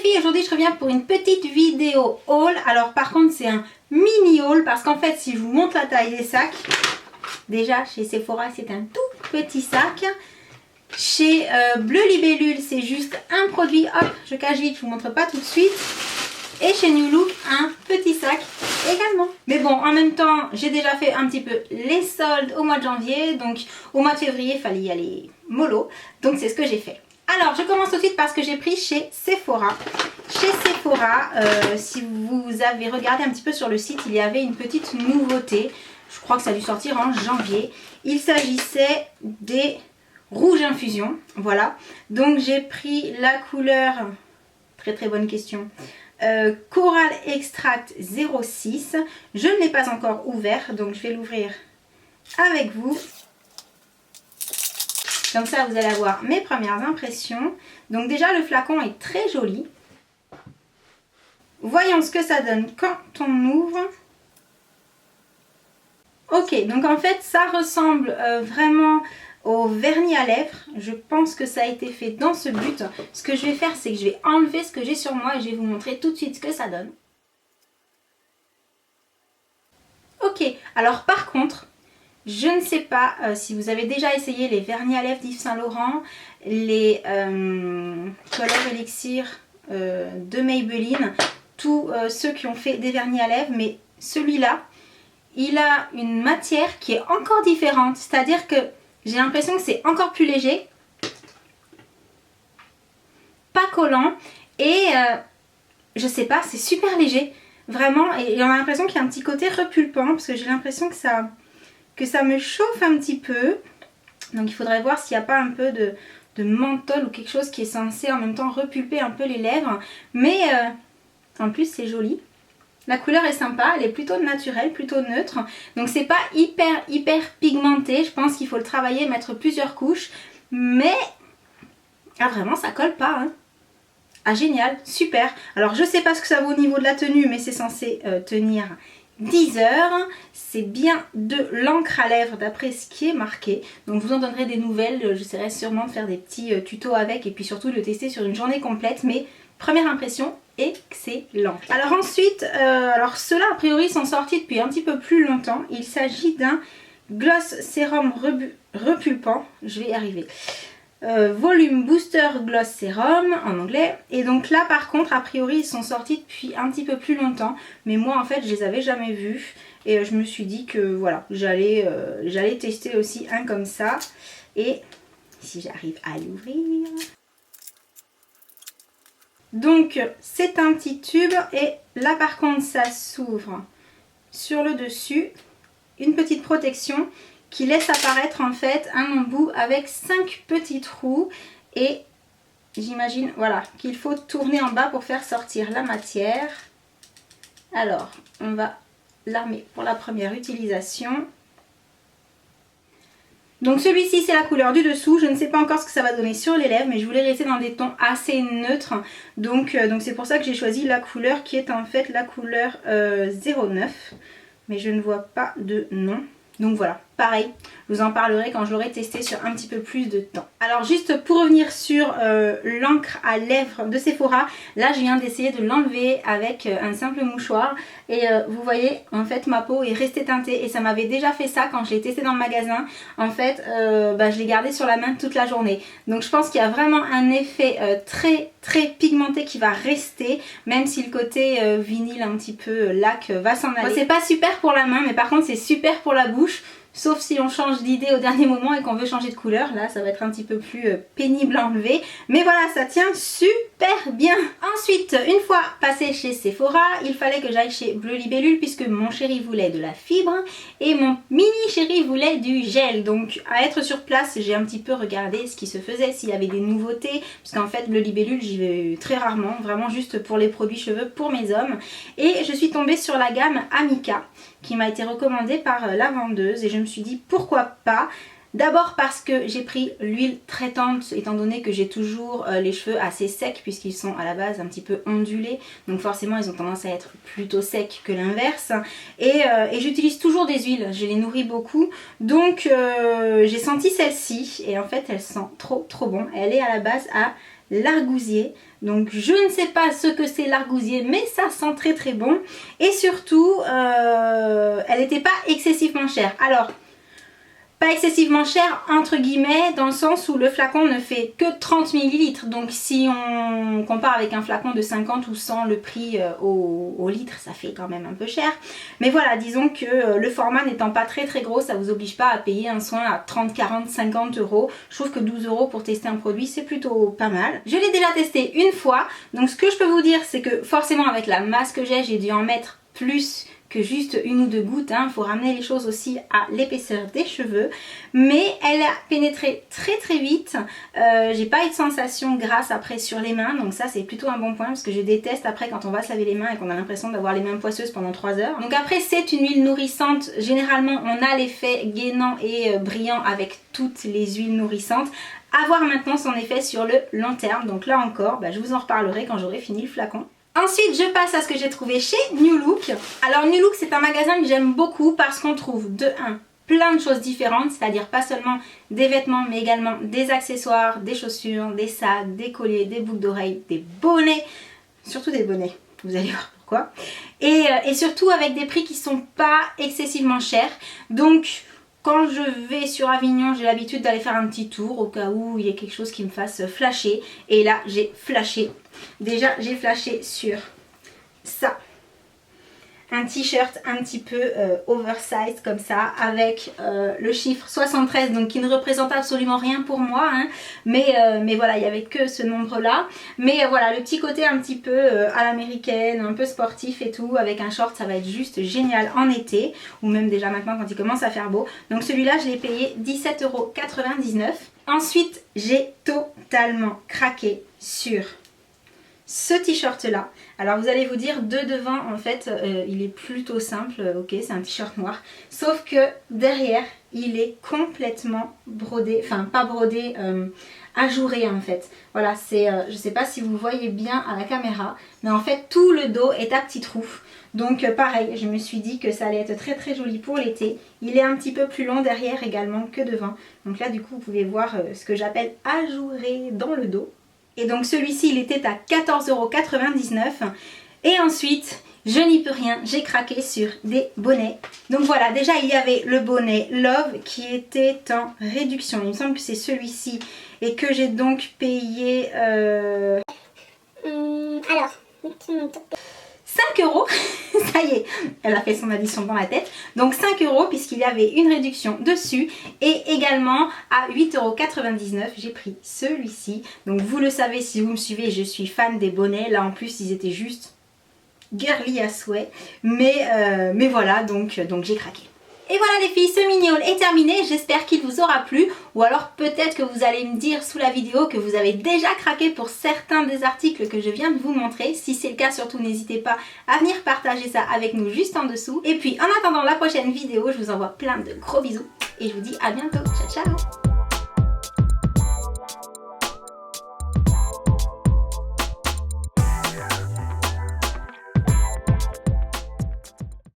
filles, aujourd'hui je reviens pour une petite vidéo haul. Alors par contre c'est un mini haul parce qu'en fait si je vous montre la taille des sacs, déjà chez Sephora c'est un tout petit sac. Chez Bleu Libellule c'est juste un produit, hop je cache vite, je vous montre pas tout de suite. Et chez New Look un petit sac également. Mais bon, en même temps j'ai déjà fait un petit peu les soldes au mois de janvier, donc au mois de février il fallait y aller mollo, donc c'est ce que j'ai fait. Alors je commence tout de suite parce que j'ai pris chez Sephora. Chez Sephora, si vous avez regardé un petit peu sur le site, il y avait une petite nouveauté. Je crois que ça a dû sortir en janvier. Il s'agissait des rouges infusion. Voilà. Donc j'ai pris la couleur, très bonne question, Coral Extract 06. Je ne l'ai pas encore ouvert, donc je vais l'ouvrir avec vous. Comme ça, vous allez avoir mes premières impressions. Donc déjà, le flacon est très joli. Voyons ce que ça donne quand on ouvre. Ok, donc en fait, ça ressemble vraiment au vernis à lèvres. Je pense que ça a été fait dans ce but. Ce que je vais faire, c'est que je vais enlever ce que j'ai sur moi et je vais vous montrer tout de suite ce que ça donne. Ok, alors par contre, je ne sais pas si vous avez déjà essayé les vernis à lèvres d'Yves Saint Laurent, les Color Elixir de Maybelline, tous ceux qui ont fait des vernis à lèvres, mais celui-là, il a une matière qui est encore différente, c'est-à-dire que j'ai l'impression que c'est encore plus léger, pas collant et je sais pas, c'est super léger, vraiment, et on a l'impression qu'il y a un petit côté repulpant parce que j'ai l'impression que ça me chauffe un petit peu. Donc il faudrait voir s'il n'y a pas un peu de menthol ou quelque chose qui est censé en même temps repulper un peu les lèvres. Mais en plus c'est joli. La couleur est sympa, elle est plutôt naturelle, plutôt neutre. Donc c'est pas hyper pigmenté. Je pense qu'il faut le travailler, mettre plusieurs couches. Mais ah, vraiment ça colle pas, hein. Ah génial, super. Alors je sais pas ce que ça vaut au niveau de la tenue, mais c'est censé tenir 10 heures. C'est bien de l'encre à lèvres d'après ce qui est marqué. Donc je vous en donnerai des nouvelles. J'essaierai sûrement de faire des petits tutos avec et puis surtout de le tester sur une journée complète. Mais première impression, excellent. Alors ensuite, alors ceux-là a priori sont sortis depuis un petit peu plus longtemps. Il s'agit d'un gloss sérum repulpant. Je vais y arriver. Volume Booster Gloss Serum en anglais. Et donc là par contre a priori ils sont sortis depuis un petit peu plus longtemps, mais moi en fait je les avais jamais vus et je me suis dit que voilà j'allais tester aussi un comme ça. Et si j'arrive à l'ouvrir, donc c'est un petit tube et là par contre ça s'ouvre sur le dessus, une petite protection qui laisse apparaître en fait un embout avec 5 petits trous et j'imagine voilà qu'il faut tourner en bas pour faire sortir la matière. Alors on va l'armer pour la première utilisation. Donc celui-ci c'est la couleur du dessous, je ne sais pas encore ce que ça va donner sur les lèvres mais je voulais rester dans des tons assez neutres, donc c'est pour ça que j'ai choisi la couleur qui est en fait la couleur 09, mais je ne vois pas de nom. Donc voilà, pareil, je vous en parlerai quand je l'aurai testé sur un petit peu plus de temps. Alors juste pour revenir sur l'encre à lèvres de Sephora, là je viens d'essayer de l'enlever avec un simple mouchoir et vous voyez en fait ma peau est restée teintée et ça m'avait déjà fait ça quand je l'ai testé dans le magasin. En fait je l'ai gardé sur la main toute la journée. Donc je pense qu'il y a vraiment un effet très pigmenté qui va rester, même si le côté vinyle un petit peu lac va s'en aller. Bon, c'est pas super pour la main mais par contre c'est super pour la bouche. Sauf si on change d'idée au dernier moment et qu'on veut changer de couleur, là ça va être un petit peu plus pénible à enlever. Mais voilà, ça tient super bien. Ensuite, une fois passé chez Sephora, il fallait que j'aille chez Bleu Libellule puisque mon chéri voulait de la fibre et mon mini chéri voulait du gel. Donc à être sur place, j'ai un petit peu regardé ce qui se faisait, s'il y avait des nouveautés. Parce qu'en fait, Bleu Libellule, j'y vais très rarement, vraiment juste pour les produits cheveux pour mes hommes. Et je suis tombée sur la gamme Amica qui m'a été recommandée par la vendeuse et je me suis dit pourquoi pas. D'abord parce que j'ai pris l'huile traitante étant donné que j'ai toujours les cheveux assez secs puisqu'ils sont à la base un petit peu ondulés, donc forcément ils ont tendance à être plutôt secs que l'inverse et j'utilise toujours des huiles, je les nourris beaucoup, donc j'ai senti celle-ci et en fait elle sent trop bon. Elle est à la base à l'argousier, Donc je ne sais pas ce que c'est l'argousier, mais ça sent très très bon. Et surtout, elle n'était pas excessivement chère. Alors, pas excessivement cher entre guillemets, dans le sens où le flacon ne fait que 30 ml. Donc si on compare avec un flacon de 50 ou 100, le prix au litre, ça fait quand même un peu cher. Mais voilà, disons que le format n'étant pas très très gros, ça vous oblige pas à payer un soin à 30, 40, 50 euros. Je trouve que 12 euros pour tester un produit, c'est plutôt pas mal. Je l'ai déjà testé une fois. Donc ce que je peux vous dire, c'est que forcément avec la masse que j'ai dû en mettre plus que juste une ou deux gouttes, hein. Faut ramener les choses aussi à l'épaisseur des cheveux, mais elle a pénétré très très vite. J'ai pas eu de sensation grasse après sur les mains, donc ça c'est plutôt un bon point parce que je déteste après quand on va se laver les mains et qu'on a l'impression d'avoir les mains poisseuses pendant 3 heures. Donc après c'est une huile nourrissante, généralement on a l'effet gainant et brillant avec toutes les huiles nourrissantes. À voir maintenant son effet sur le long terme, donc là encore je vous en reparlerai quand j'aurai fini le flacon. Ensuite, je passe à ce que j'ai trouvé chez New Look. Alors New Look, c'est un magasin que j'aime beaucoup parce qu'on trouve de 1, plein de choses différentes, c'est-à-dire pas seulement des vêtements, mais également des accessoires, des chaussures, des sacs, des colliers, des boucles d'oreilles, des bonnets, surtout des bonnets, vous allez voir pourquoi. Et surtout avec des prix qui sont pas excessivement chers. Donc quand je vais sur Avignon, j'ai l'habitude d'aller faire un petit tour au cas où il y a quelque chose qui me fasse flasher. Et là, j'ai flashé. Déjà, j'ai flashé sur ça. Un t-shirt un petit peu oversize comme ça, avec le chiffre 73, donc qui ne représente absolument rien pour moi, hein, mais voilà, il n'y avait que ce nombre là. Mais voilà, le petit côté un petit peu à l'américaine, un peu sportif et tout, avec un short, ça va être juste génial en été, ou même déjà maintenant quand il commence à faire beau. Donc celui-là, je l'ai payé 17,99 €. Ensuite, j'ai totalement craqué sur ce t-shirt là. Alors vous allez vous dire, de devant en fait il est plutôt simple, ok, c'est un t-shirt noir, sauf que derrière il est complètement brodé, enfin pas brodé, ajouré en fait. Voilà, c'est, je sais pas si vous voyez bien à la caméra, mais en fait tout le dos est à petits trous. Donc pareil, je me suis dit que ça allait être très très joli pour l'été. Il est un petit peu plus long derrière également que devant. Donc là du coup vous pouvez voir ce que j'appelle ajouré dans le dos. Et donc celui-ci il était à 14,99 €. Et ensuite, je n'y peux rien, j'ai craqué sur des bonnets. Donc voilà, déjà il y avait le bonnet Love qui était en réduction. Il me semble que c'est celui-ci et que j'ai donc payé... Alors... 5 €, ça y est, elle a fait son addition dans la tête. Donc 5 € puisqu'il y avait une réduction dessus. Et également à 8,99 €, j'ai pris celui-ci. Donc vous le savez si vous me suivez, je suis fan des bonnets. Là en plus ils étaient juste girly à souhait. Mais voilà, donc j'ai craqué. Et voilà les filles, ce mini haul est terminé, j'espère qu'il vous aura plu, ou alors peut-être que vous allez me dire sous la vidéo que vous avez déjà craqué pour certains des articles que je viens de vous montrer. Si c'est le cas, surtout n'hésitez pas à venir partager ça avec nous juste en dessous. Et puis en attendant la prochaine vidéo, je vous envoie plein de gros bisous et je vous dis à bientôt, ciao ciao.